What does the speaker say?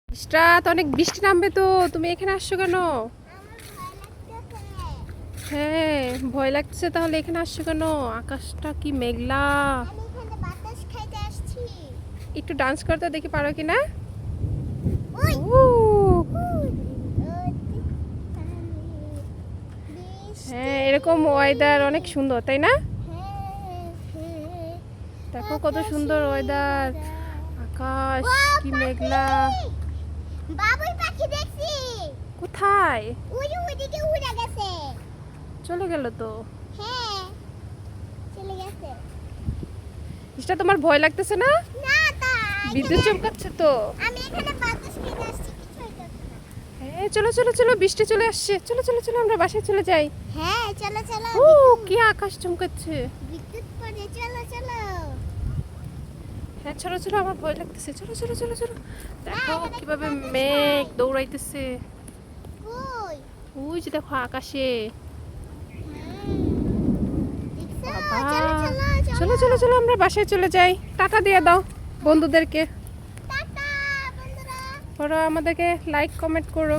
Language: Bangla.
রাত অনেক বৃষ্টি নামবে তো, তুমি এখানে আসছো কেন? হ্যাঁ ভয় লাগছে, তাহলে এখানে আসছো কেন? আকাশটা কি মেঘলা। একটু ডান্স করতে দেখি পারো কিনা। হ্যাঁ এরকম ওয়েদার অনেক সুন্দর তাই না? দেখো কত সুন্দর ওয়েদার, আকাশ কি মেঘলা। বাবুই পাখি দেখছি। কোথায়? ওইদিকে উড়ে গেছে। চলে গেল তো। হ্যাঁ চলে গেছে। এটা তোমার ভয় লাগতেছে না? না তা বিদ্যুৎ চমকাচ্ছে তো। আমি এখানে বাতাস খেতে আসছি, কিছু হইতাছে না। হ্যাঁ চলো চলো চলো, বৃষ্টি চলে আসছে, চলো চলো চলো আমরা বাসায় চলে যাই। হ্যাঁ চলো চলো। ও কি আকাশ চমকাচ্ছে। বিদ্যুৎ পড়ে, চলো চলো। হ্যাঁ চলো চলো, আমার ভয় লাগতেছে, চলো চলো চলো চলো। দেখো কিভাবে মেঘ দৌড়াইতেছে। কই? ওই যে দেখো আকাশে। দেখছো? বাবা চলো চলো চলো চলো চলো আমরা বাসায় চলে যাই। টাটা দিয়ে দাও বন্ধুদেরকে। টাটা বন্ধুরা। ওরা আমাদেরকে লাইক কমেন্ট করো।